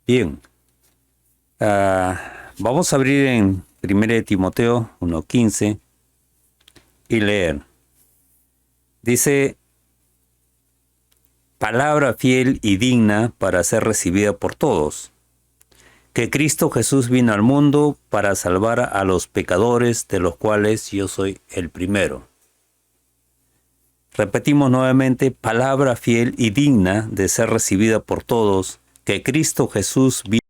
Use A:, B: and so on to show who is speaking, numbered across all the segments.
A: Bien, vamos a abrir en 1 de Timoteo 1:15 y leer. Dice, palabra fiel y digna para ser recibida por todos, que Cristo Jesús vino al mundo para salvar a los pecadores, de los cuales yo soy el primero. Repetimos nuevamente, palabra fiel y digna de ser recibida por todos, que Cristo Jesús vino.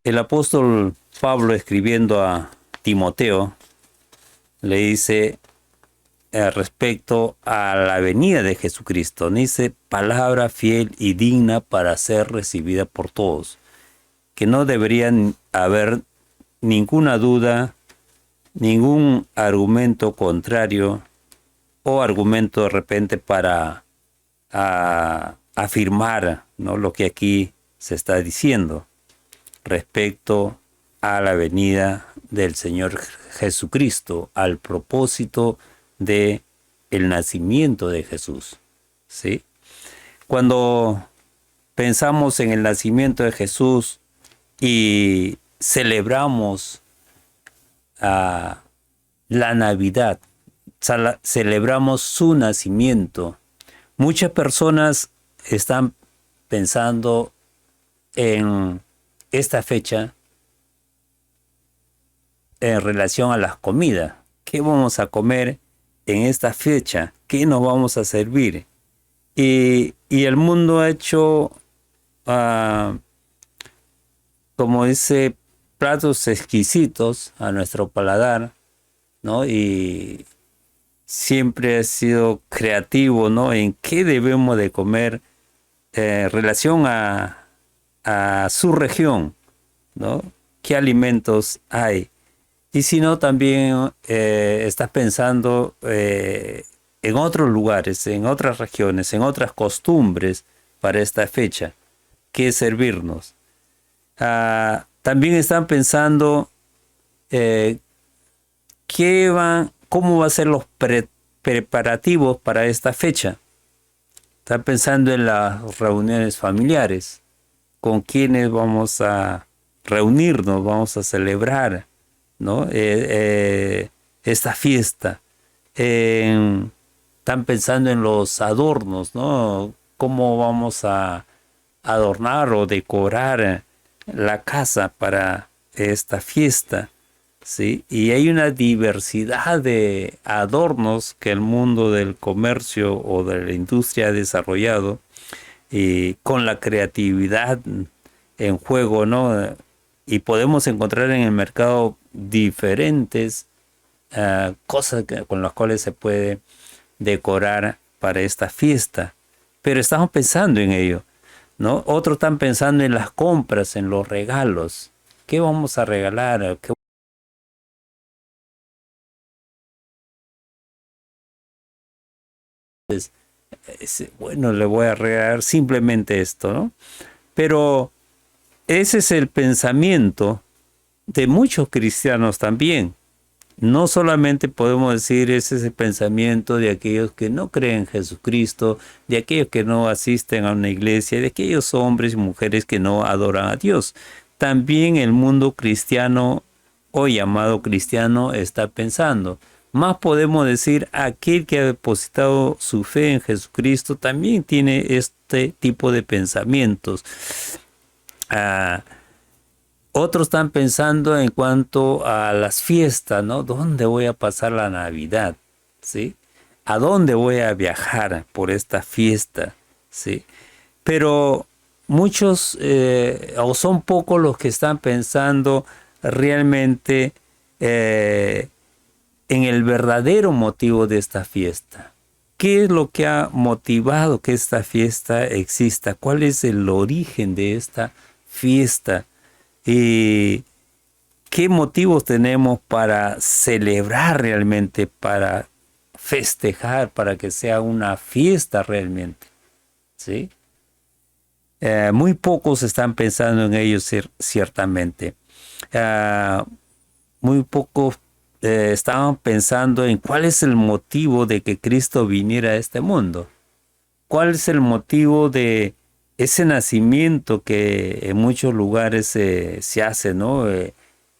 A: El apóstol Pablo, escribiendo a Timoteo, le dice respecto a la venida de Jesucristo, dice palabra fiel y digna para ser recibida por todos, que no deberían haber ninguna duda, ningún argumento contrario o argumento de repente para afirmar, ¿no?, lo que aquí se está diciendo respecto a la venida del Señor Jesucristo, al propósito de el nacimiento de Jesús, ¿sí? Cuando pensamos en el nacimiento de Jesús y celebramos la Navidad, celebramos su nacimiento, muchas personas están pensando en esta fecha en relación a las comidas. ¿Qué vamos a comer en esta fecha? ¿Qué nos vamos a servir? Y el mundo ha hecho, como dice, platos exquisitos a nuestro paladar, ¿no? Y siempre ha sido creativo, ¿no?, en qué debemos de comer en relación a su región, ¿no? ¿Qué alimentos hay? Y si no, también estás pensando en otros lugares, en otras regiones, en otras costumbres para esta fecha. ¿Qué servirnos? También están pensando cómo va a ser los preparativos para esta fecha. Están pensando en las reuniones familiares, con quienes vamos a reunirnos, vamos a celebrar, ¿no?, esta fiesta. Están pensando en los adornos, ¿no? Cómo vamos a adornar o decorar la casa para esta fiesta, ¿sí? Y hay una diversidad de adornos que el mundo del comercio o de la industria ha desarrollado, y con la creatividad en juego, ¿no? Y podemos encontrar en el mercado diferentes cosas con las cuales se puede decorar para esta fiesta. Pero estamos pensando en ello, ¿no? Otros están pensando en las compras, en los regalos. ¿Qué vamos a regalar? Bueno, le voy a regalar simplemente esto, ¿no? Pero ese es el pensamiento de muchos cristianos también. No solamente podemos decir ese es el pensamiento de aquellos que no creen en Jesucristo, de aquellos que no asisten a una iglesia, de aquellos hombres y mujeres que no adoran a Dios. También el mundo cristiano o llamado cristiano está pensando. Más podemos decir, aquel que ha depositado su fe en Jesucristo también tiene este tipo de pensamientos. Otros están pensando en cuanto a las fiestas, ¿no? ¿Dónde voy a pasar la Navidad? ¿Sí? ¿A dónde voy a viajar por esta fiesta? ¿Sí? Pero muchos, o son pocos los que están pensando realmente en el verdadero motivo de esta fiesta. ¿Qué es lo que ha motivado que esta fiesta exista? ¿Cuál es el origen de esta fiesta? ¿Y qué motivos tenemos para celebrar realmente, para festejar, para que sea una fiesta realmente? ¿Sí? Muy pocos están pensando en ello ciertamente. Muy pocos estaban pensando en cuál es el motivo de que Cristo viniera a este mundo. ¿Cuál es el motivo de ese nacimiento que en muchos lugares se hace, ¿no?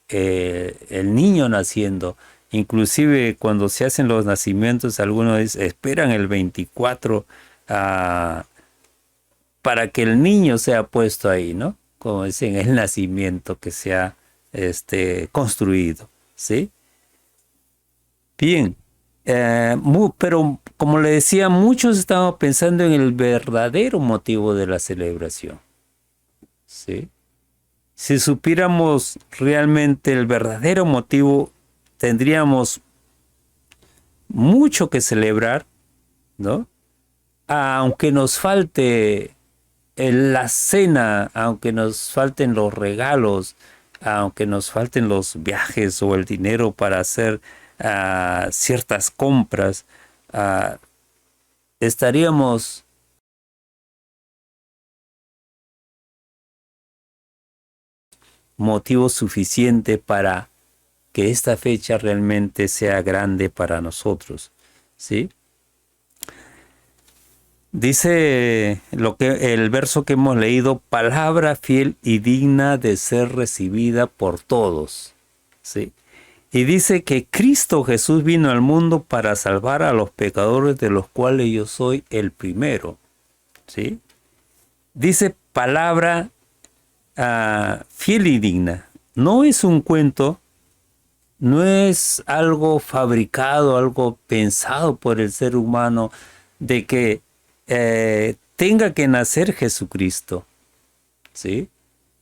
A: El niño naciendo. Inclusive cuando se hacen los nacimientos, algunos esperan el 24 para que el niño sea puesto ahí, ¿no? Como dicen, el nacimiento que se ha construido, ¿sí? Bien, pero como le decía, muchos estaban pensando en el verdadero motivo de la celebración, ¿sí? Si supiéramos realmente el verdadero motivo, tendríamos mucho que celebrar, ¿no? Aunque nos falte la cena, aunque nos falten los regalos, aunque nos falten los viajes o el dinero para hacer ciertas compras, ah, estaríamos motivo suficiente para que esta fecha realmente sea grande para nosotros, ¿sí? Dice el verso que hemos leído, palabra fiel y digna de ser recibida por todos, ¿sí? Y dice que Cristo Jesús vino al mundo para salvar a los pecadores, de los cuales yo soy el primero, ¿sí? Dice palabra fiel y digna. No es un cuento, no es algo fabricado, algo pensado por el ser humano de que tenga que nacer Jesucristo, ¿sí?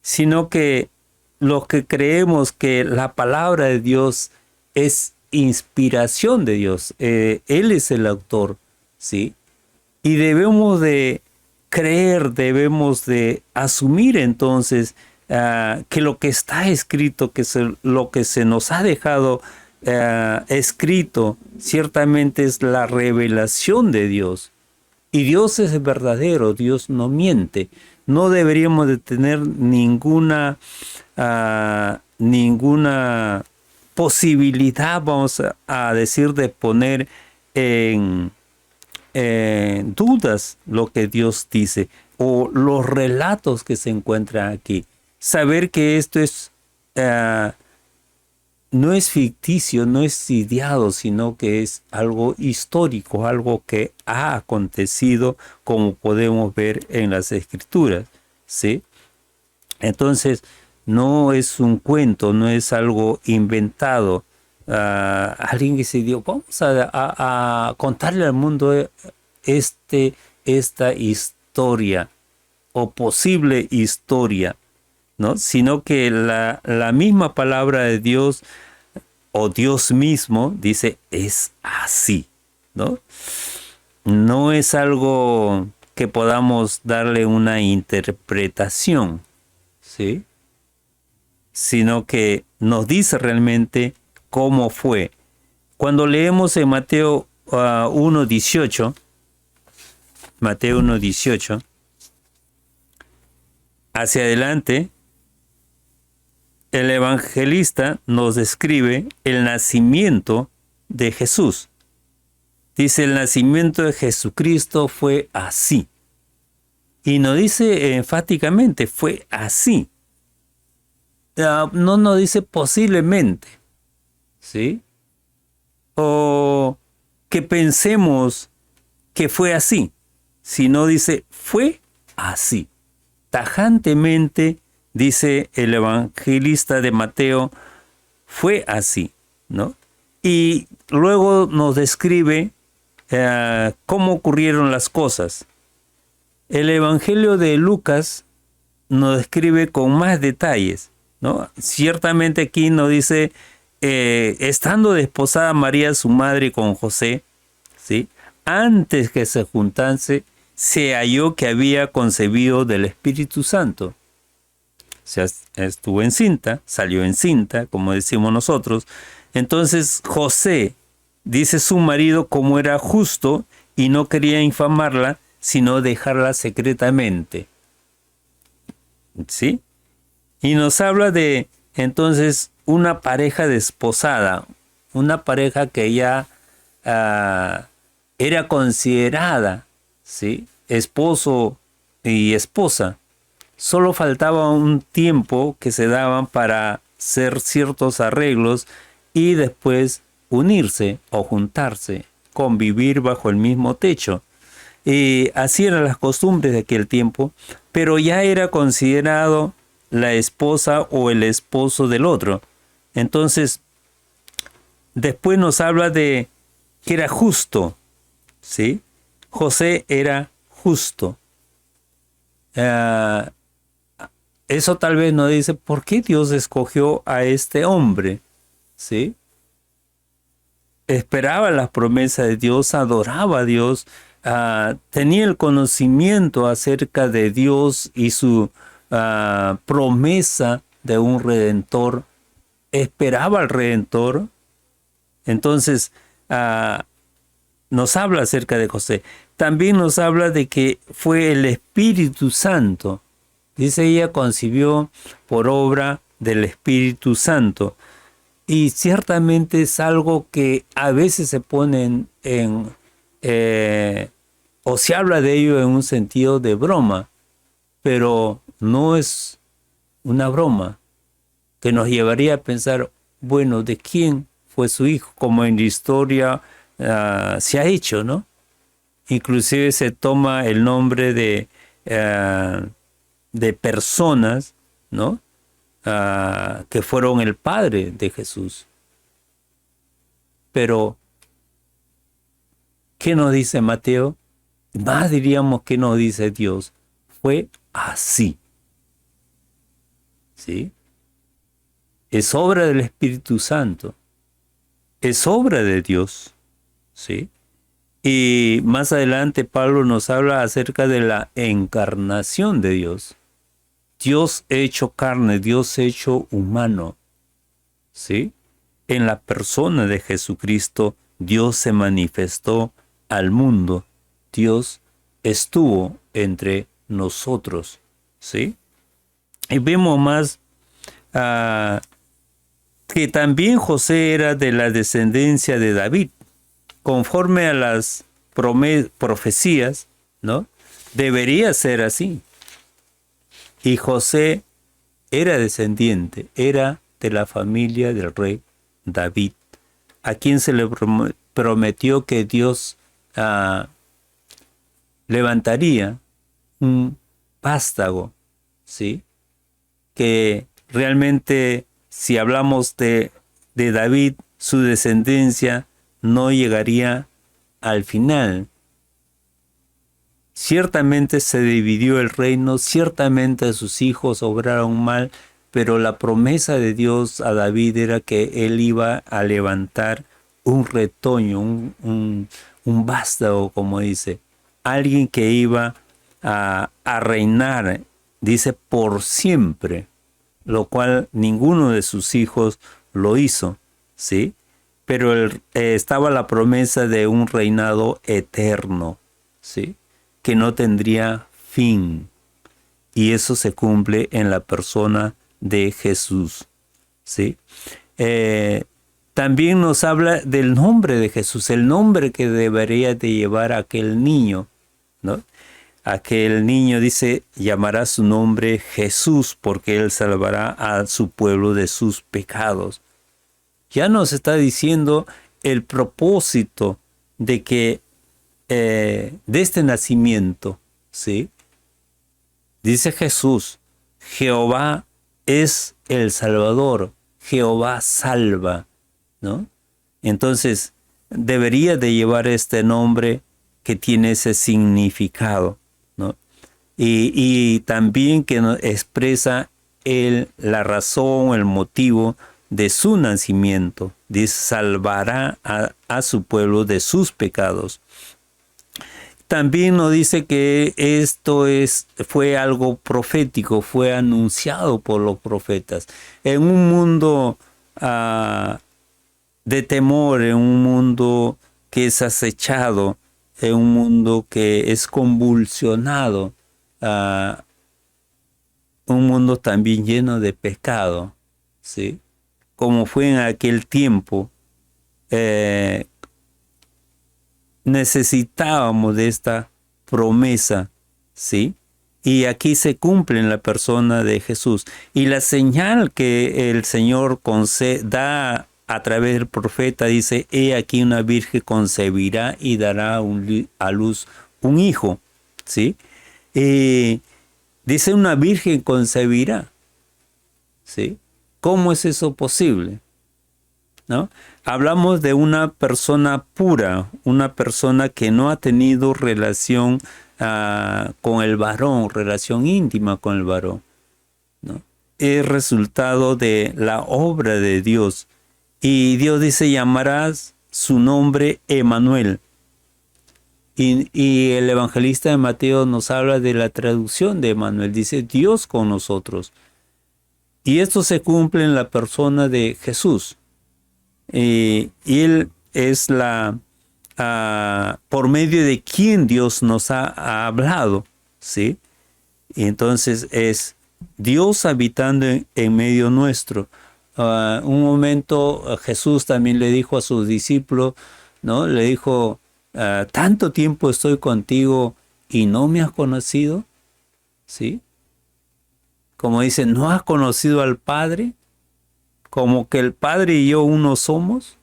A: Sino que los que creemos que la palabra de Dios es inspiración de Dios, Él es el autor, ¿sí? Y debemos de creer, debemos de asumir entonces que lo que está escrito, lo que se nos ha dejado escrito, ciertamente es la revelación de Dios. Y Dios es verdadero, Dios no miente. No deberíamos de tener ninguna posibilidad, vamos a decir, de poner en dudas lo que Dios dice o los relatos que se encuentran aquí. Saber que esto no es ficticio, no es ideado, sino que es algo histórico, algo que ha acontecido, como podemos ver en las escrituras, ¿sí? Entonces, no es un cuento, no es algo inventado. Alguien que se dio, vamos a contarle al mundo esta historia o posible historia, ¿no? Sino que la misma palabra de Dios o Dios mismo dice es así, ¿no? No es algo que podamos darle una interpretación, ¿sí? Sino que nos dice realmente cómo fue. Cuando leemos en Mateo 1:18, Mateo 1:18, hacia adelante, el evangelista nos describe el nacimiento de Jesús. Dice, el nacimiento de Jesucristo fue así. Y nos dice enfáticamente, fue así. No nos dice posiblemente, ¿sí? O que pensemos que fue así, sino dice, fue así. Tajantemente, dice el evangelista de Mateo, fue así, ¿no? Y luego nos describe cómo ocurrieron las cosas. El evangelio de Lucas nos describe con más detalles, ¿no? Ciertamente aquí nos dice, estando desposada María, su madre, con José, ¿sí? Antes que se juntase, se halló que había concebido del Espíritu Santo. O sea, estuvo encinta, salió encinta, como decimos nosotros. Entonces José, dice su marido, como era justo y no quería infamarla, sino dejarla secretamente. ¿Sí? Y nos habla de, entonces, una pareja desposada, una pareja que ya era considerada, ¿sí?, esposo y esposa. Solo faltaba un tiempo que se daban para hacer ciertos arreglos y después unirse o juntarse, convivir bajo el mismo techo. Así eran las costumbres de aquel tiempo, pero ya era considerado la esposa o el esposo del otro. Entonces, después nos habla de que era justo, ¿sí? José era justo. Ah, eso tal vez nos dice por qué Dios escogió a este hombre, ¿sí? Esperaba las promesas de Dios, adoraba a Dios, tenía el conocimiento acerca de Dios y su promesa de un redentor, esperaba al redentor. Entonces, nos habla acerca de José. También nos habla de que fue el Espíritu Santo. Dice, ella concibió por obra del Espíritu Santo. Y ciertamente es algo que a veces se pone o se habla de ello en un sentido de broma, pero no es una broma que nos llevaría a pensar, bueno, ¿de quién fue su hijo? Como en la historia se ha hecho, ¿no? Inclusive se toma el nombre de personas, ¿no? Que fueron el padre de Jesús. Pero, ¿qué nos dice Mateo? Más diríamos que nos dice Dios. Fue así. ¿Sí? Es obra del Espíritu Santo. Es obra de Dios. ¿Sí? Y más adelante Pablo nos habla acerca de la encarnación de Dios. Dios hecho carne, Dios hecho humano. ¿Sí? En la persona de Jesucristo, Dios se manifestó al mundo. Dios estuvo entre nosotros. ¿Sí? Y vemos más que también José era de la descendencia de David. Conforme a las profecías, ¿no? Debería ser así. Y José era descendiente, era de la familia del rey David, a quien se le prometió que Dios levantaría un vástago, ¿sí? Que realmente, si hablamos de David, su descendencia no llegaría al final. Ciertamente se dividió el reino, ciertamente sus hijos obraron mal, pero la promesa de Dios a David era que él iba a levantar un retoño, un vástago, como dice, alguien que iba a reinar, dice, por siempre, lo cual ninguno de sus hijos lo hizo, ¿sí? Pero estaba la promesa de un reinado eterno, ¿sí?, que no tendría fin. Y eso se cumple en la persona de Jesús, ¿sí? También nos habla del nombre de Jesús, el nombre que debería de llevar aquel niño, ¿no? Aquel niño dice, llamará su nombre Jesús, porque él salvará a su pueblo de sus pecados. Ya nos está diciendo el propósito de que de este nacimiento, ¿sí? Dice Jesús, Jehová es el Salvador, Jehová salva, ¿no? Entonces, debería de llevar este nombre que tiene ese significado, ¿no? Y también que expresa la razón, el motivo de su nacimiento. Dice, salvará a su pueblo de sus pecados. También nos dice que esto fue algo profético, fue anunciado por los profetas. En un mundo de temor, en un mundo que es acechado, en un mundo que es convulsionado, un mundo también lleno de pecado, ¿sí? Como fue en aquel tiempo, eh, necesitábamos de esta promesa, ¿sí? Y aquí se cumple en la persona de Jesús. Y la señal que el Señor da a través del profeta dice, he aquí una virgen concebirá y dará a luz un hijo, ¿sí? Dice una virgen concebirá, ¿sí? ¿Cómo es eso posible? ¿No? Hablamos de una persona pura, una persona que no ha tenido relación con el varón, relación íntima con el varón, ¿no? Es resultado de la obra de Dios. Y Dios dice, llamarás su nombre Emanuel. Y el evangelista de Mateo nos habla de la traducción de Emanuel. Dice, Dios con nosotros. Y esto se cumple en la persona de Jesús. Y Él es por medio de quien Dios nos ha hablado, ¿sí? Y entonces es Dios habitando en medio nuestro. Un momento Jesús también le dijo a sus discípulos, ¿no? Le dijo, tanto tiempo estoy contigo y no me has conocido, ¿sí? Como dice, ¿no has conocido al Padre? Como que el Padre y yo uno somos.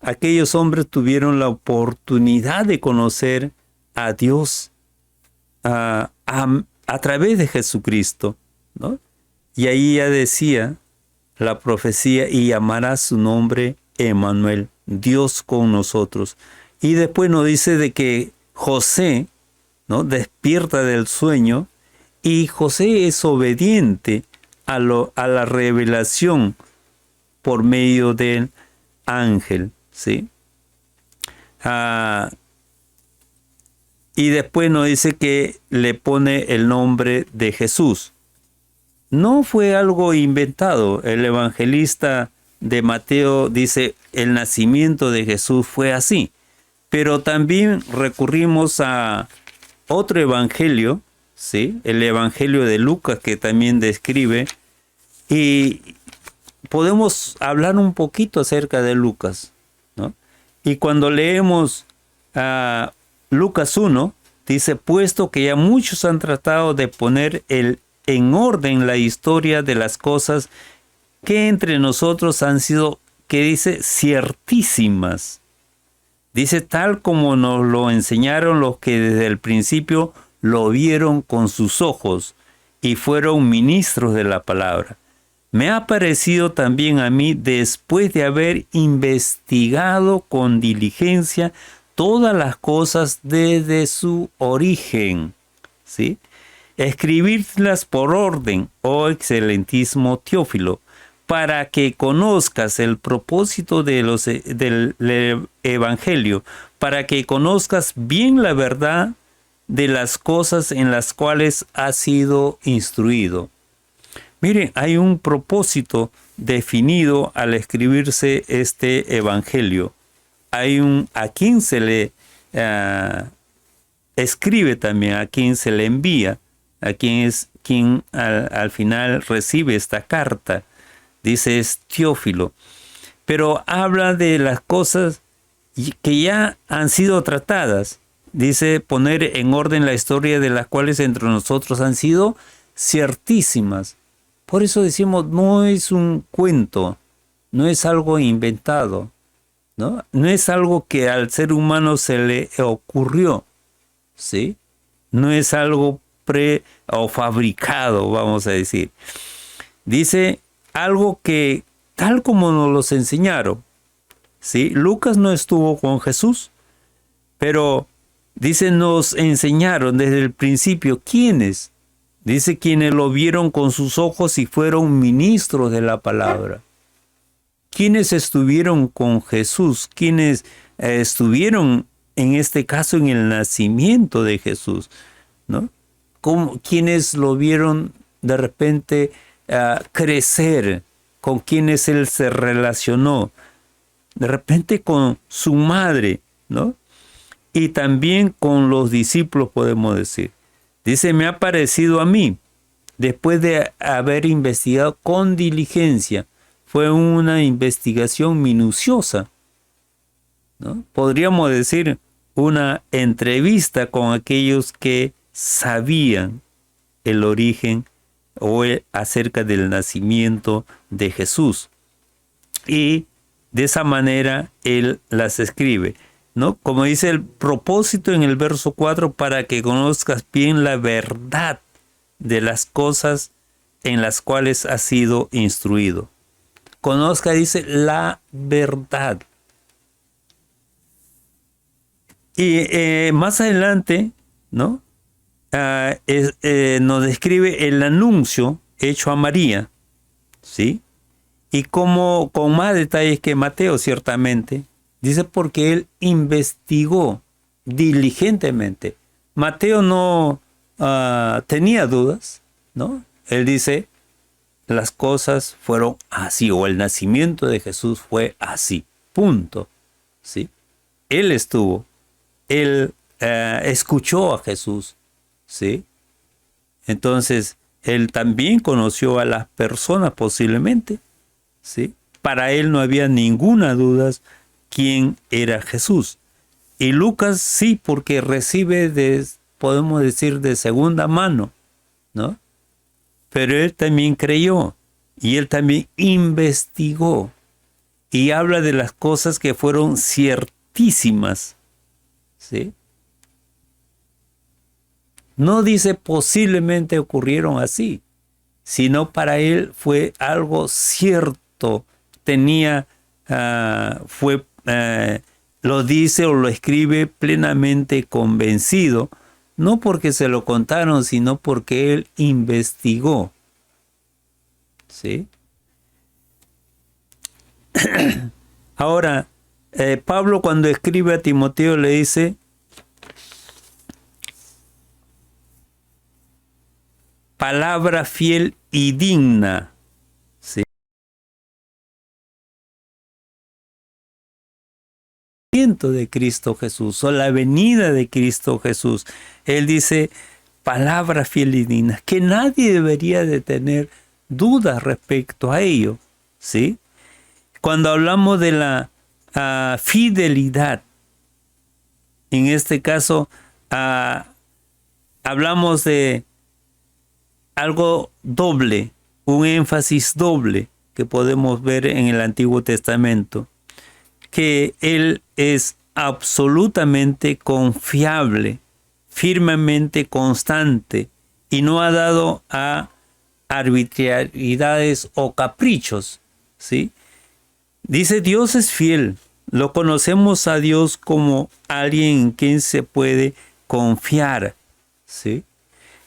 A: Aquellos hombres tuvieron la oportunidad de conocer a Dios a través de Jesucristo, ¿no? Y ahí ya decía la profecía, y llamará su nombre Emanuel, Dios con nosotros. Y después nos dice de que José, ¿no?, despierta del sueño, y José es obediente a la revelación por medio del ángel, ¿sí? Y después nos dice que le pone el nombre de Jesús. No fue algo inventado. El evangelista de Mateo dice, el nacimiento de Jesús fue así. Pero también recurrimos a otro evangelio, ¿sí? El evangelio de Lucas, que también describe, y podemos hablar un poquito acerca de Lucas, ¿no? Y cuando leemos a Lucas 1, dice, puesto que ya muchos han tratado de poner en orden la historia de las cosas que entre nosotros han sido, que dice, ciertísimas. Dice, tal como nos lo enseñaron los que desde el principio lo vieron con sus ojos y fueron ministros de la palabra. Me ha parecido también a mí, después de haber investigado con diligencia todas las cosas desde su origen, ¿sí?, escribirlas por orden, oh excelentísimo Teófilo, para que conozcas el propósito del Evangelio, para que conozcas bien la verdad de las cosas en las cuales has sido instruido. Miren, hay un propósito definido al escribirse este Evangelio. A quien se le escribe también, a quien se le envía, a quien al final recibe esta carta. Dice, es Teófilo. Pero habla de las cosas que ya han sido tratadas. Dice, poner en orden la historia de las cuales entre nosotros han sido ciertísimas. Por eso decimos, no es un cuento, no es algo inventado, ¿no? No es algo que al ser humano se le ocurrió, ¿sí? No es algo o fabricado, vamos a decir. Dice algo que tal como nos los enseñaron, ¿sí? Lucas no estuvo con Jesús, pero dice, nos enseñaron desde el principio. ¿Quiénes? Dice, quienes lo vieron con sus ojos y fueron ministros de la palabra. ¿Quiénes estuvieron con Jesús? ¿Quiénes estuvieron, en este caso, en el nacimiento de Jesús? ¿No? ¿Quiénes lo vieron de repente crecer? ¿Con quienes él se relacionó? De repente con su madre, ¿no? Y también con los discípulos, podemos decir. Dice, me ha parecido a mí, después de haber investigado con diligencia fue una investigación minuciosa, ¿no? Podríamos decir una entrevista con aquellos que sabían el origen acerca del nacimiento de Jesús. Y de esa manera él las escribe, ¿no? Como dice el propósito en el verso 4, para que conozcas bien la verdad de las cosas en las cuales has sido instruido. Conozca, dice, la verdad. Y más adelante, ¿no? Nos describe el anuncio hecho a María, ¿sí? Y como con más detalles que Mateo, ciertamente, dice porque él investigó diligentemente. Mateo no tenía dudas, ¿no? Él dice, las cosas fueron así, o el nacimiento de Jesús fue así, punto, ¿sí? Él escuchó a Jesús, ¿sí? Entonces, él también conoció a las personas posiblemente, ¿sí? Para él no había ninguna duda quién era Jesús. Y Lucas sí, porque recibe podemos decir, de segunda mano, ¿no? Pero él también creyó y él también investigó y habla de las cosas que fueron ciertísimas, ¿sí? No dice posiblemente ocurrieron así, sino para él fue algo cierto. Lo dice o lo escribe plenamente convencido, no porque se lo contaron, sino porque él investigó, ¿sí? Ahora, Pablo cuando escribe a Timoteo le dice, palabra fiel y digna, ¿sí? De Cristo Jesús, o la venida de Cristo Jesús. Él dice, palabra fiel y digna, que nadie debería de tener dudas respecto a ello, ¿sí? Cuando hablamos de la fidelidad, en este caso, hablamos de algo doble, un énfasis doble que podemos ver en el Antiguo Testamento, que Él es absolutamente confiable, firmemente constante, y no ha dado a arbitrariedades o caprichos, ¿sí? Dice, Dios es fiel. Lo conocemos a Dios como alguien en quien se puede confiar, ¿sí?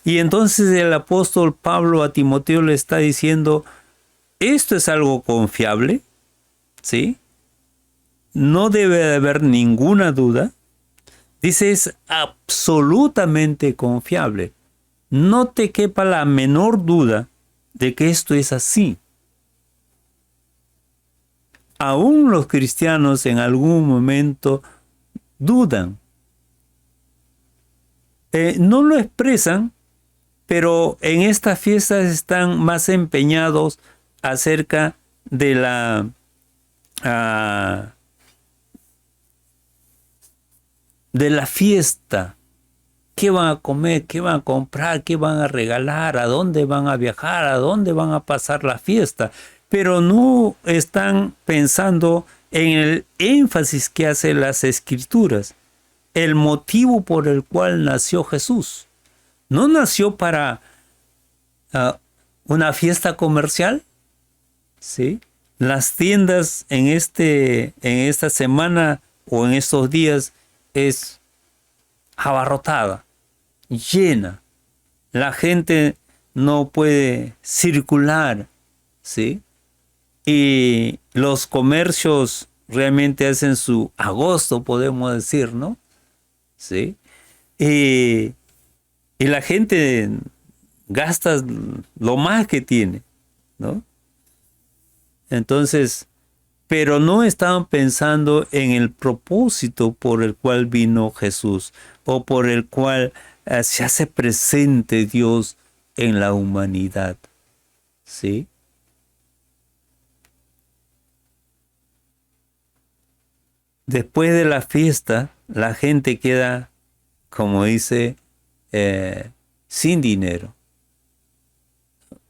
A: Y entonces el apóstol Pablo a Timoteo le está diciendo, esto es algo confiable, ¿sí? No debe de haber ninguna duda. Dice, es absolutamente confiable. No te quepa la menor duda de que esto es así. Aún los cristianos en algún momento dudan. No lo expresan, pero en estas fiestas están más empeñados acerca de la fiesta. ¿Qué van a comer? ¿Qué van a comprar? ¿Qué van a regalar? ¿A dónde van a viajar? ¿A dónde van a pasar la fiesta? Pero no están pensando en el énfasis que hacen las Escrituras, el motivo por el cual nació Jesús. No nació para una fiesta comercial, ¿sí? Las tiendas en esta semana o en estos días es abarrotada, llena. La gente no puede circular, ¿sí? Y los comercios realmente hacen su agosto, podemos decir, ¿no? ¿Sí? Y la gente gasta lo más que tiene, ¿no? Entonces, pero no estaban pensando en el propósito por el cual vino Jesús o por el cual se hace presente Dios en la humanidad, ¿sí? después de la fiesta, la gente queda, como dice, sin dinero,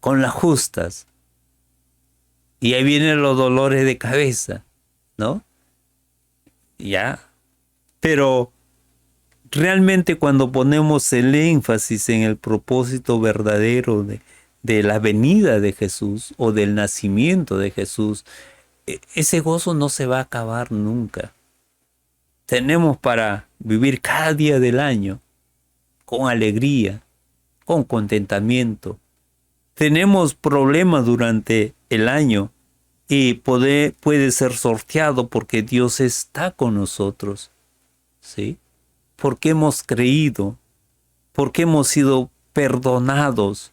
A: con las justas. Y ahí vienen los dolores de cabeza, ¿no? Ya. Pero realmente cuando ponemos el énfasis en el propósito verdadero de la venida de Jesús o del nacimiento de Jesús, ese gozo no se va a acabar nunca. Tenemos para vivir cada día del año con alegría, con contentamiento. Tenemos problemas durante el año y puede ser sorteado porque Dios está con nosotros, ¿sí? Porque hemos creído, porque hemos sido perdonados.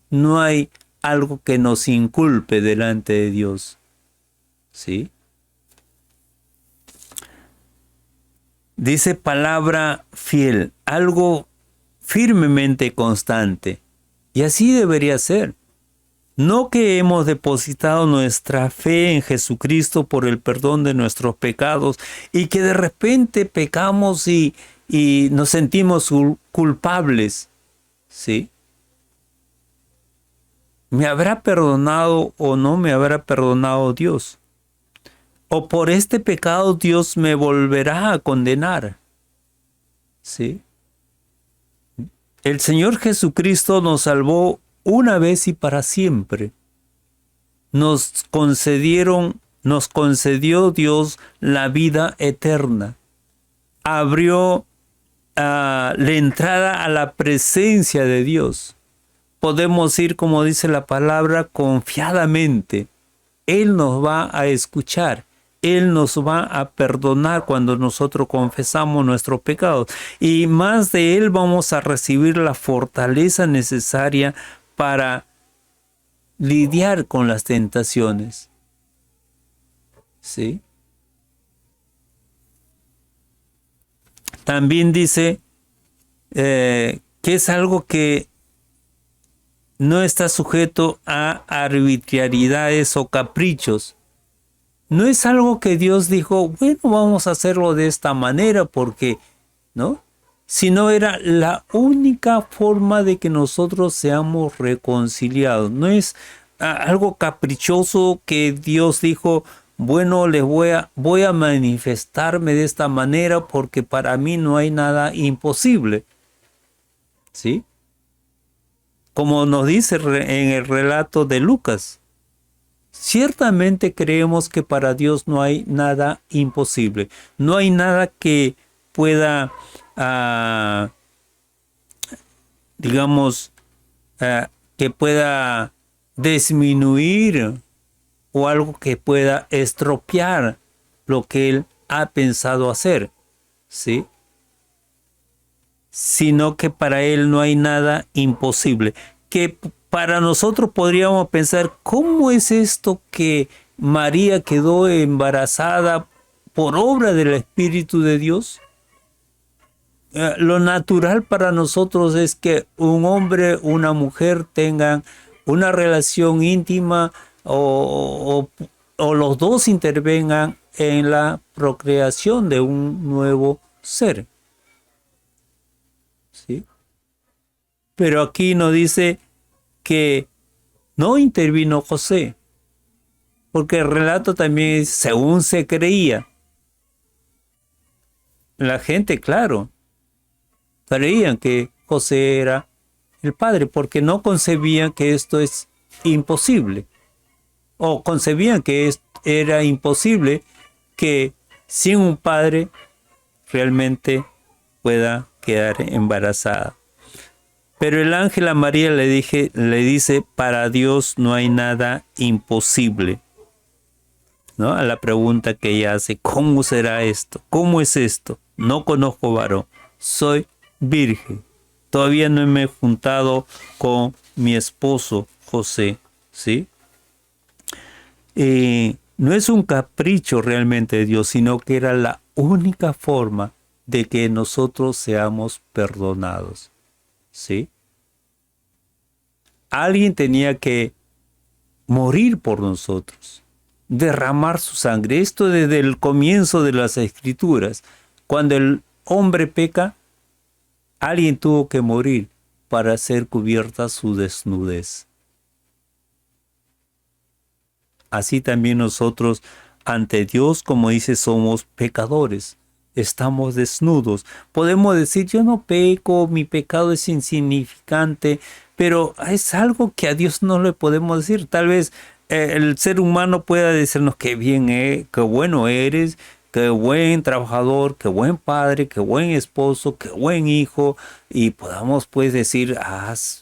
A: No hay algo que nos inculpe delante de Dios, ¿sí? Dice palabra fiel, algo firmemente constante. Y así debería ser. No que hemos depositado nuestra fe en Jesucristo por el perdón de nuestros pecados y que de repente pecamos y nos sentimos culpables, ¿sí? ¿Me habrá perdonado o no me habrá perdonado Dios? ¿O por este pecado Dios me volverá a condenar? ¿Sí? El Señor Jesucristo nos salvó una vez y para siempre. Nos concedió Dios la vida eterna. Abrió la entrada a la presencia de Dios. Podemos ir, como dice la palabra, confiadamente. Él nos va a escuchar. Él nos va a perdonar cuando nosotros confesamos nuestros pecados. Y más de Él vamos a recibir la fortaleza necesaria para lidiar con las tentaciones. ¿Sí? También dice que es algo que no está sujeto a arbitrariedades o caprichos. No es algo que Dios dijo, bueno, vamos a hacerlo de esta manera porque, ¿no? Sino era la única forma de que nosotros seamos reconciliados. No es algo caprichoso que Dios dijo, bueno, voy a manifestarme de esta manera porque para mí no hay nada imposible. ¿Sí? Como nos dice en el relato de Lucas. Ciertamente creemos que para Dios no hay nada imposible. No hay nada que pueda, digamos, que pueda disminuir o algo que pueda estropear lo que Él ha pensado hacer, ¿sí? Sino que para Él no hay nada imposible. Que para nosotros podríamos pensar, ¿cómo es esto que María quedó embarazada por obra del Espíritu de Dios? Lo natural para nosotros es que un hombre, una mujer tengan una relación íntima o los dos intervengan en la procreación de un nuevo ser. ¿Sí? Pero aquí nos dice que no intervino José, porque el relato también es según se creía. La gente, claro, creían que José era el padre, porque no concebían que esto es imposible, o concebían que era imposible que sin un padre realmente pueda quedar embarazada. Pero el ángel a María le dice, para Dios no hay nada imposible. ¿No? A la pregunta que ella hace, ¿cómo será esto? ¿Cómo es esto? No conozco varón, soy virgen. Todavía no me he juntado con mi esposo José, ¿sí? No es un capricho realmente de Dios, sino que era la única forma de que nosotros seamos perdonados. ¿Sí? Alguien tenía que morir por nosotros. derramar su sangre. Esto desde el comienzo de las Escrituras. Cuando el hombre peca, alguien tuvo que morir para hacer cubierta su desnudez. Así también nosotros ante Dios, como dice, somos pecadores. Estamos desnudos. Podemos decir, yo no peco, mi pecado es insignificante, pero es algo que a Dios no le podemos decir. Tal vez el ser humano pueda decirnos qué bien, qué bueno eres, qué buen trabajador, qué buen padre, qué buen esposo, qué buen hijo, y podamos pues decir,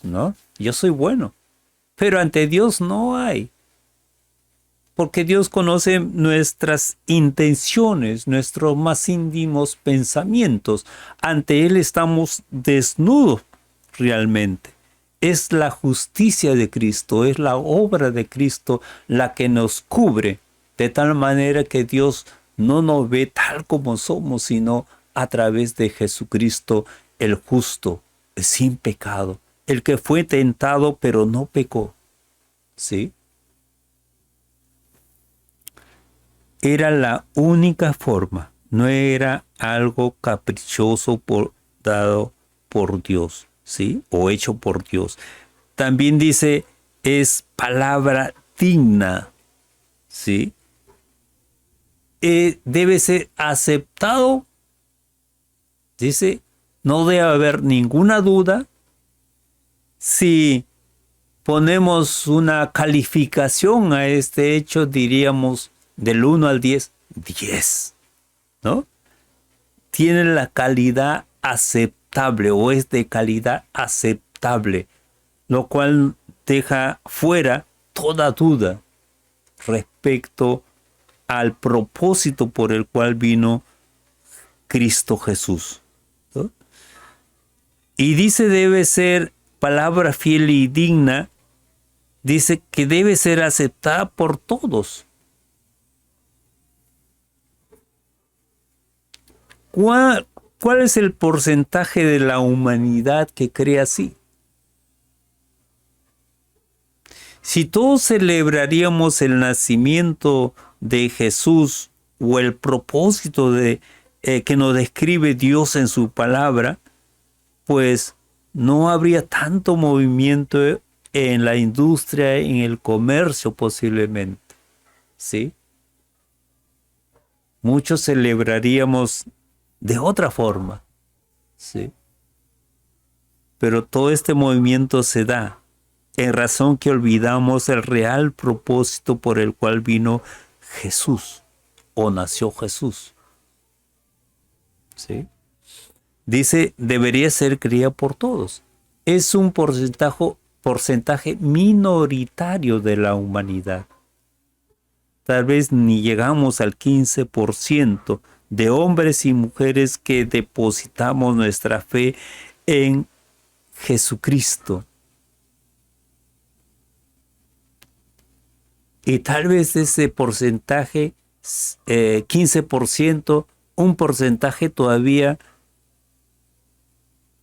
A: ¿no? Yo soy bueno. Pero ante Dios no hay. Porque Dios conoce nuestras intenciones, nuestros más íntimos pensamientos. Ante Él estamos desnudos realmente. Es la justicia de Cristo, es la obra de Cristo la que nos cubre, de tal manera que Dios no nos ve tal como somos, sino a través de Jesucristo, el justo, sin pecado, el que fue tentado pero no pecó. ¿Sí? Era la única forma, no era algo caprichoso dado por Dios, ¿sí? O hecho por Dios. También dice, es palabra digna, ¿sí? Debe ser aceptado, dice, no debe haber ninguna duda. Si ponemos una calificación a este hecho, diríamos del 1 al 10, 10, ¿no? Tiene la calidad aceptable o es de calidad aceptable, lo cual deja fuera toda duda respecto al propósito por el cual vino Cristo Jesús, ¿no? Y dice debe ser palabra fiel y digna, dice que debe ser aceptada por todos. ¿Cuál es el porcentaje de la humanidad que cree así? Si todos celebraríamos el nacimiento de Jesús o el propósito que nos describe Dios en su palabra, pues no habría tanto movimiento en la industria, en el comercio posiblemente, ¿sí? Muchos celebraríamos de otra forma, ¿sí? Pero todo este movimiento se da en razón que olvidamos el real propósito por el cual vino Jesús o nació Jesús, ¿sí? Dice, debería ser creída por todos. Es un porcentaje minoritario de la humanidad. Tal vez ni llegamos al 15% de hombres y mujeres que depositamos nuestra fe en Jesucristo. Y tal vez ese porcentaje, 15%, un porcentaje todavía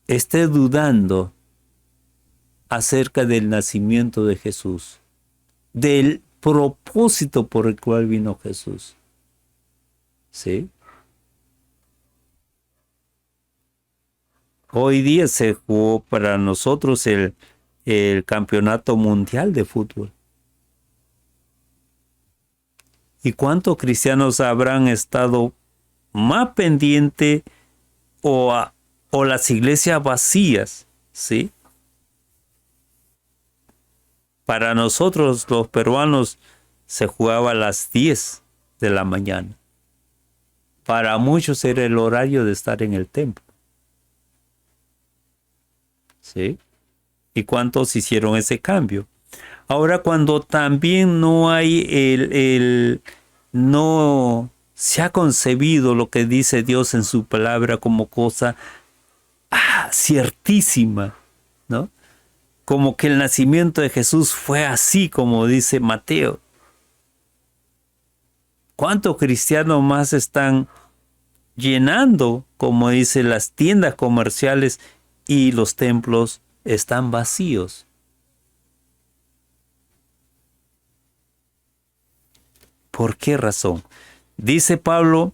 A: esté dudando acerca del nacimiento de Jesús, del propósito por el cual vino Jesús. ¿Sí? Hoy día se jugó para nosotros el campeonato mundial de fútbol. ¿Y cuántos cristianos habrán estado más pendientes o las iglesias vacías? ¿Sí? Para nosotros los peruanos se jugaba a las 10 de la mañana. Para muchos era el horario de estar en el templo. ¿Sí? ¿Y cuántos hicieron ese cambio? Ahora cuando también no hay no se ha concebido lo que dice Dios en su palabra como cosa ciertísima, ¿no? Como que el nacimiento de Jesús fue así como dice Mateo. ¿Cuántos cristianos más están llenando, como dice, las tiendas comerciales y los templos están vacíos? ¿Por qué razón? Dice Pablo,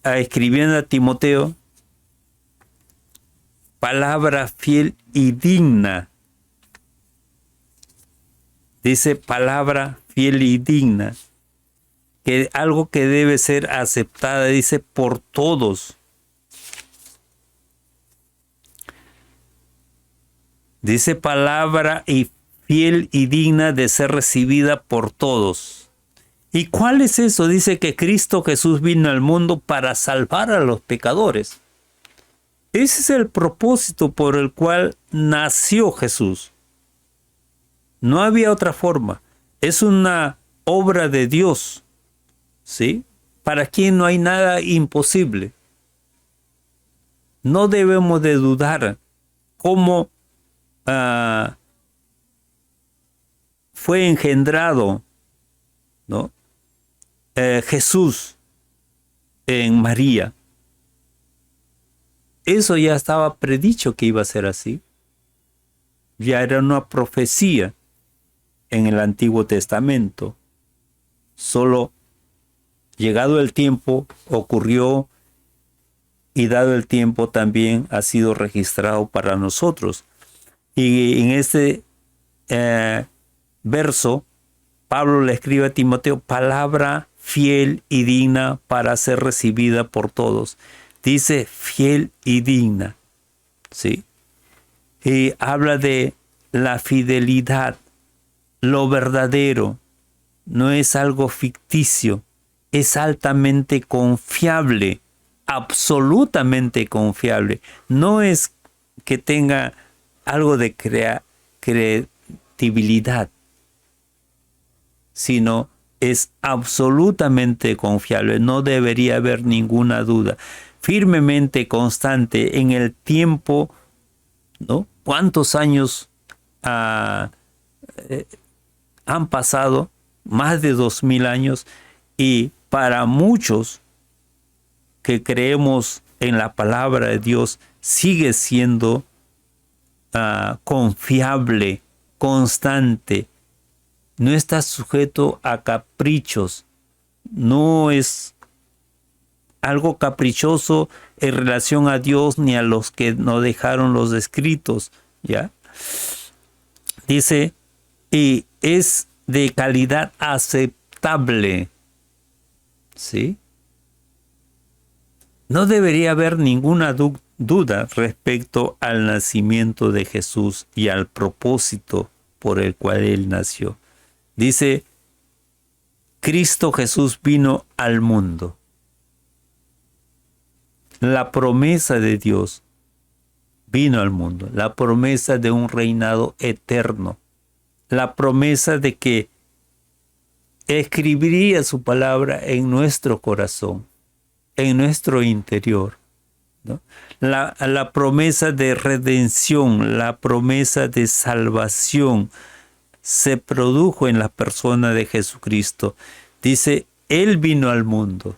A: escribiendo a Timoteo, palabra fiel y digna. Dice palabra fiel y digna. Que algo que debe ser aceptada, dice, por todos. Dice palabra y fiel y digna de ser recibida por todos. ¿Y cuál es eso? Dice que Cristo Jesús vino al mundo para salvar a los pecadores. Ese es el propósito por el cual nació Jesús. No había otra forma. Es una obra de Dios. ¿Sí? Para quien no hay nada imposible. No debemos de dudar cómo fue engendrado, ¿no? Jesús en María. Eso ya estaba predicho que iba a ser así. Ya era una profecía en el Antiguo Testamento. Solo llegado el tiempo ocurrió, y dado el tiempo también ha sido registrado para nosotros. Y en este verso, Pablo le escribe a Timoteo, palabra fiel y digna para ser recibida por todos. Dice fiel y digna, ¿sí? Y habla de la fidelidad, lo verdadero, no es algo ficticio, es altamente confiable, absolutamente confiable. No es que tenga algo de credibilidad, sino es absolutamente confiable. No debería haber ninguna duda. Firmemente constante en el tiempo, ¿no? ¿Cuántos años han pasado? Más de 2000 años. Y para muchos que creemos en la palabra de Dios, sigue siendo confiable, constante. No está sujeto a caprichos. No es algo caprichoso en relación a Dios ni a los que nos dejaron los escritos, ¿ya? Dice, y es de calidad aceptable, ¿sí? No debería haber ninguna duda respecto al nacimiento de Jesús y al propósito por el cual Él nació. Dice, Cristo Jesús vino al mundo. La promesa de Dios vino al mundo. La promesa de un reinado eterno. La promesa de que escribiría su palabra en nuestro corazón, en nuestro interior, ¿no? La promesa de redención, la promesa de salvación se produjo en la persona de Jesucristo. Dice, Él vino al mundo.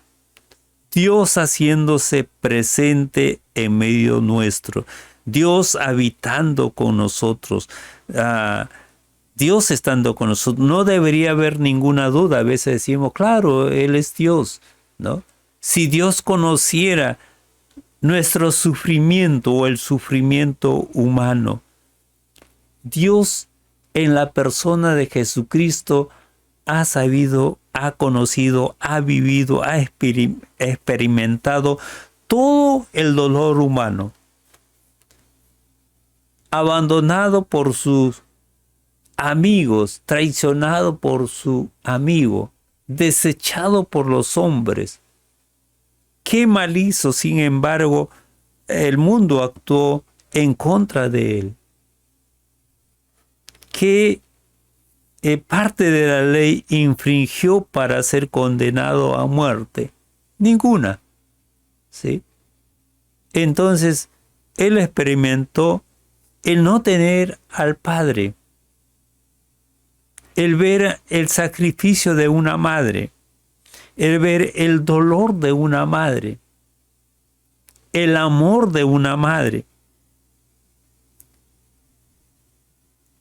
A: Dios haciéndose presente en medio nuestro. Dios habitando con nosotros. Dios estando con nosotros. No debería haber ninguna duda. A veces decimos, claro, Él es Dios, ¿no? Si Dios conociera nuestro sufrimiento o el sufrimiento humano, Dios en la persona de Jesucristo ha sabido, ha conocido, ha vivido, ha experimentado todo el dolor humano. Abandonado por sus amigos, traicionado por su amigo, desechado por los hombres. Qué mal hizo, sin embargo, el mundo actuó en contra de él. ¿Qué parte de la ley infringió para ser condenado a muerte? Ninguna, ¿sí? Entonces, él experimentó el no tener al Padre, el ver el sacrificio de una madre, el ver el dolor de una madre, el amor de una madre.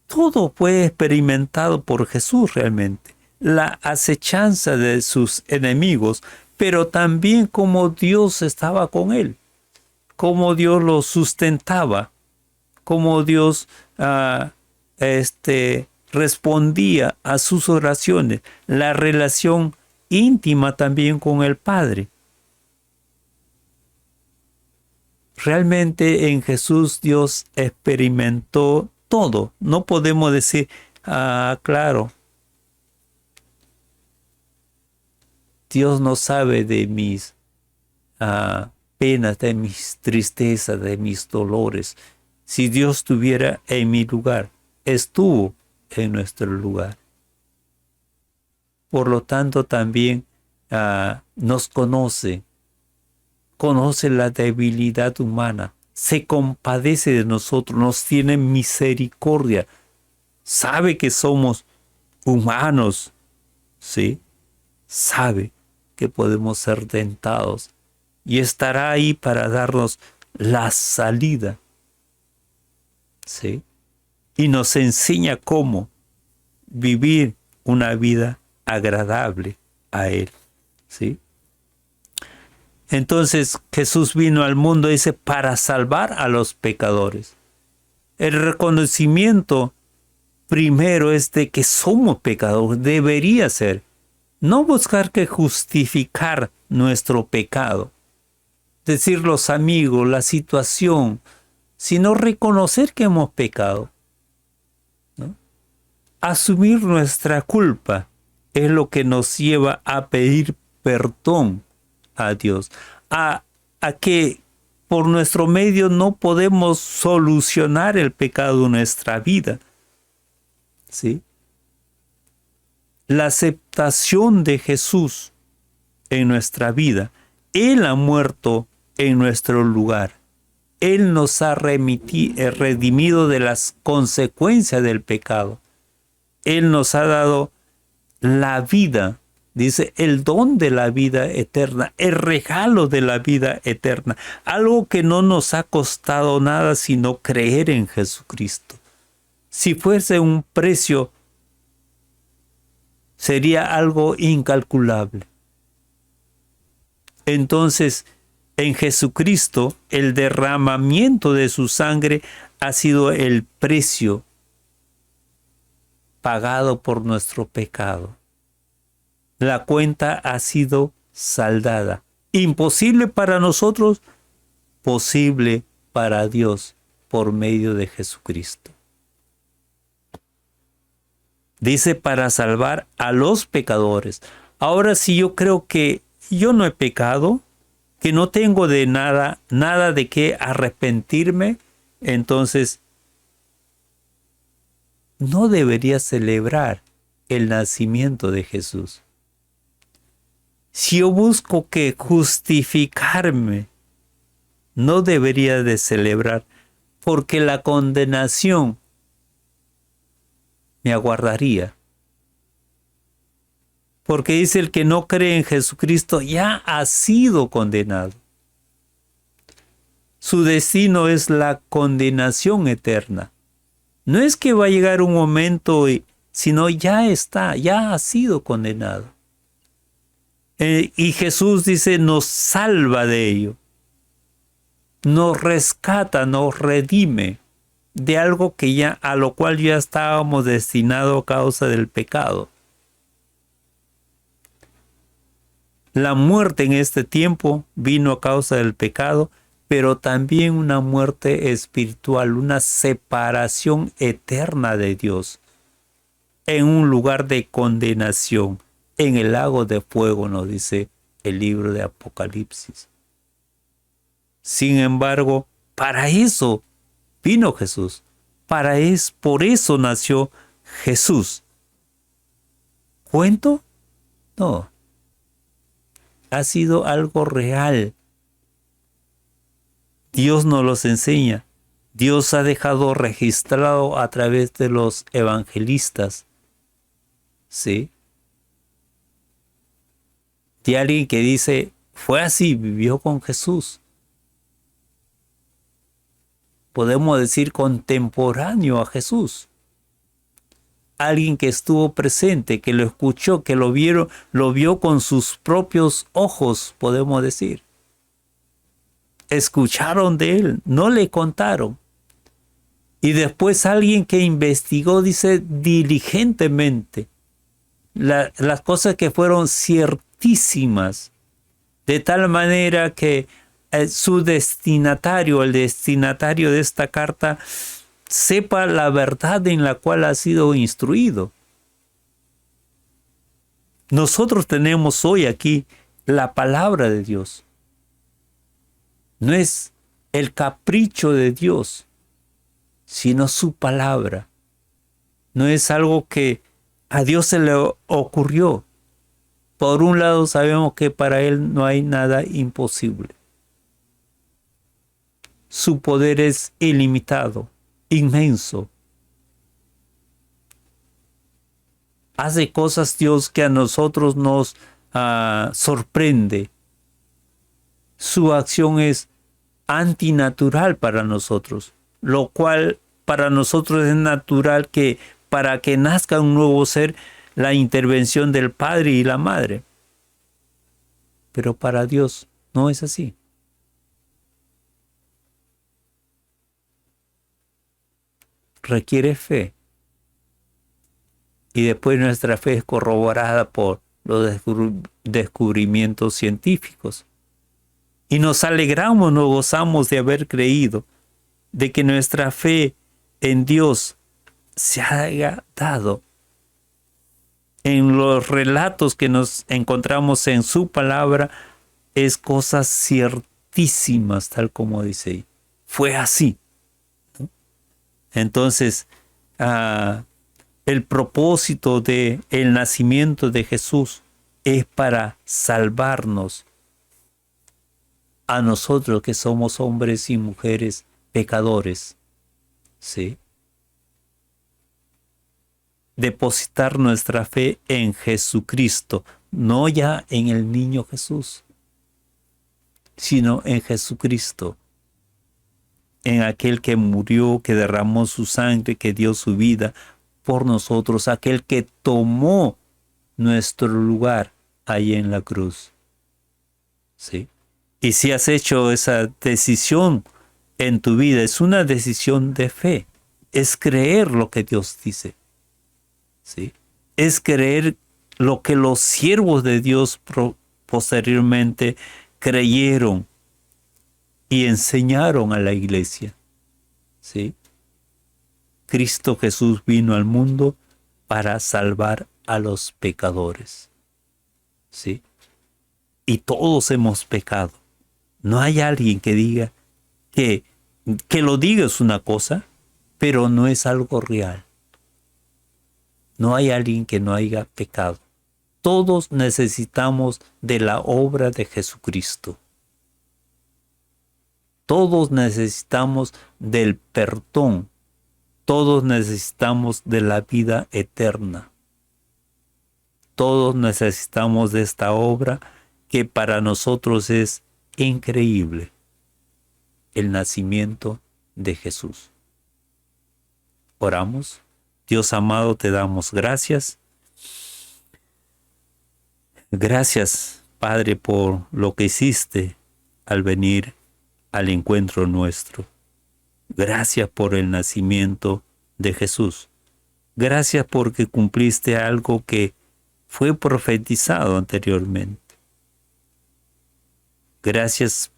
A: Todo fue experimentado por Jesús realmente. la acechanza de sus enemigos, pero también cómo Dios estaba con él, cómo Dios lo sustentaba, cómo Dios respondía a sus oraciones, la relación íntima también con el Padre. Realmente en Jesús Dios experimentó todo. No podemos decir, claro, Dios no sabe de mis penas, de mis tristezas, de mis dolores. Si Dios estuviera en mi lugar, estuvo en nuestro lugar. Por lo tanto, también nos conoce la debilidad humana, se compadece de nosotros, nos tiene misericordia, sabe que somos humanos, ¿sí? Sabe que podemos ser tentados y estará ahí para darnos la salida, ¿sí? Y nos enseña cómo vivir una vida agradable a Él, ¿sí? Entonces Jesús vino al mundo, dice, para salvar a los pecadores. El reconocimiento primero es de que somos pecadores, debería ser. No buscar que justificar nuestro pecado, decir los amigos, la situación, sino reconocer que hemos pecado, ¿no? Asumir nuestra culpa es lo que nos lleva a pedir perdón a Dios, a que por nuestro medio no podemos solucionar el pecado de nuestra vida, ¿sí? La aceptación de Jesús en nuestra vida. Él ha muerto en nuestro lugar. Él nos ha redimido de las consecuencias del pecado. Él nos ha dado la vida, dice, el don de la vida eterna, el regalo de la vida eterna, algo que no nos ha costado nada sino creer en Jesucristo. Si fuese un precio, sería algo incalculable. Entonces, en Jesucristo, el derramamiento de su sangre ha sido el precio pagado por nuestro pecado. La cuenta ha sido saldada. Imposible para nosotros, posible para Dios por medio de Jesucristo. Dice para salvar a los pecadores. Ahora, si yo creo que yo no he pecado, que no tengo de nada de qué arrepentirme, entonces no debería celebrar el nacimiento de Jesús. Si yo busco que justificarme, no debería de celebrar, porque la condenación me aguardaría. Porque dice el que no cree en Jesucristo ya ha sido condenado. Su destino es la condenación eterna. No es que va a llegar un momento, sino ya está, ya ha sido condenado. Y Jesús dice, nos salva de ello. Nos rescata, nos redime de algo que ya, a lo cual ya estábamos destinados a causa del pecado. La muerte en este tiempo vino a causa del pecado, pero también una muerte espiritual, una separación eterna de Dios, en un lugar de condenación, en el lago de fuego, nos dice el libro de Apocalipsis. Sin embargo, para eso vino Jesús, por eso nació Jesús. ¿Cuento? No. Ha sido algo real. Dios nos los enseña. Dios ha dejado registrado a través de los evangelistas, ¿sí? De alguien que dice, fue así, vivió con Jesús. Podemos decir contemporáneo a Jesús. alguien que estuvo presente, que lo escuchó, que lo vio con sus propios ojos, podemos decir. Escucharon de él, no le contaron. Y después alguien que investigó, dice, diligentemente, las cosas que fueron ciertísimas, de tal manera que su destinatario, el destinatario de esta carta, sepa la verdad en la cual ha sido instruido. Nosotros tenemos hoy aquí la palabra de Dios. No es el capricho de Dios, sino su palabra. No es algo que a Dios se le ocurrió. Por un lado sabemos que para Él no hay nada imposible. Su poder es ilimitado, inmenso. Hace cosas Dios que a nosotros nos sorprende. Su acción es antinatural para nosotros, lo cual para nosotros es natural que para que nazca un nuevo ser, la intervención del padre y la madre. Pero para Dios no es así. Requiere fe. Y después nuestra fe es corroborada por los descubrimientos científicos. Y nos alegramos, nos gozamos de haber creído, de que nuestra fe en Dios se haya dado. En los relatos que nos encontramos en su palabra, es cosas ciertísimas, tal como dice ahí. Fue así, ¿no? Entonces, el propósito del nacimiento de Jesús es para salvarnos a nosotros que somos hombres y mujeres pecadores, ¿sí? Depositar nuestra fe en Jesucristo, no ya en el niño Jesús, sino en Jesucristo, en aquel que murió, que derramó su sangre, que dio su vida por nosotros, aquel que tomó nuestro lugar ahí en la cruz. ¿Sí? Y si has hecho esa decisión en tu vida, es una decisión de fe, es creer lo que Dios dice. ¿Sí? Es creer lo que los siervos de Dios posteriormente creyeron y enseñaron a la iglesia. ¿Sí? Cristo Jesús vino al mundo para salvar a los pecadores. ¿Sí? Y todos hemos pecado. No hay alguien que diga que lo diga es una cosa, pero no es algo real. No hay alguien que no haya pecado. Todos necesitamos de la obra de Jesucristo. Todos necesitamos del perdón. Todos necesitamos de la vida eterna. Todos necesitamos de esta obra que para nosotros es increíble. El nacimiento de Jesús. Oramos. Dios amado, te damos gracias. Gracias, Padre, por lo que hiciste al venir al encuentro nuestro. Gracias por el nacimiento de Jesús. Gracias porque cumpliste algo que fue profetizado anteriormente. Gracias,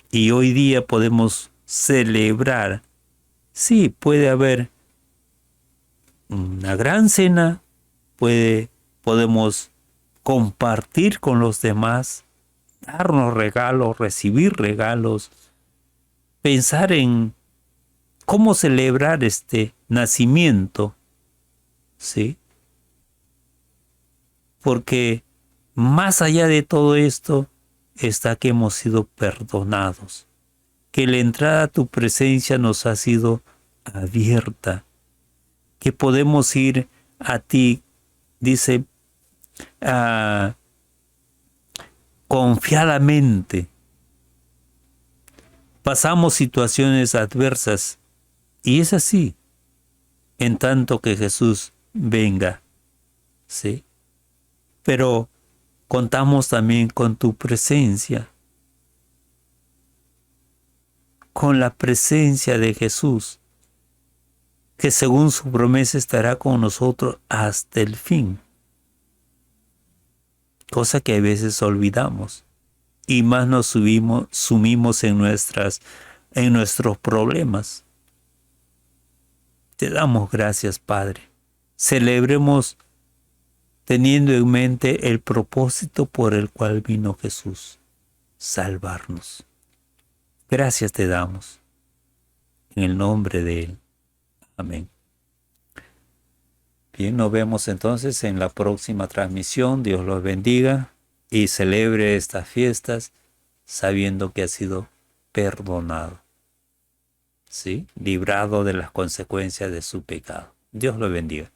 A: y hoy día podemos celebrar. Sí, puede haber una gran cena, podemos compartir con los demás, darnos regalos, recibir regalos, pensar en cómo celebrar este nacimiento, ¿sí? Porque más allá de todo esto está que hemos sido perdonados, que la entrada a tu presencia nos ha sido abierta, que podemos ir a ti, dice, confiadamente. Pasamos situaciones adversas y es así, en tanto que Jesús venga, ¿sí? Pero contamos también con tu presencia, con la presencia de Jesús, que según su promesa estará con nosotros hasta el fin, cosa que a veces olvidamos y más nos sumimos en nuestros problemas. Te damos gracias, Padre. Celebremos teniendo en mente el propósito por el cual vino Jesús, salvarnos. Gracias te damos, en el nombre de Él. Amén. Bien, nos vemos entonces en la próxima transmisión. Dios los bendiga y celebre estas fiestas sabiendo que ha sido perdonado, ¿sí? Librado de las consecuencias de su pecado. Dios los bendiga.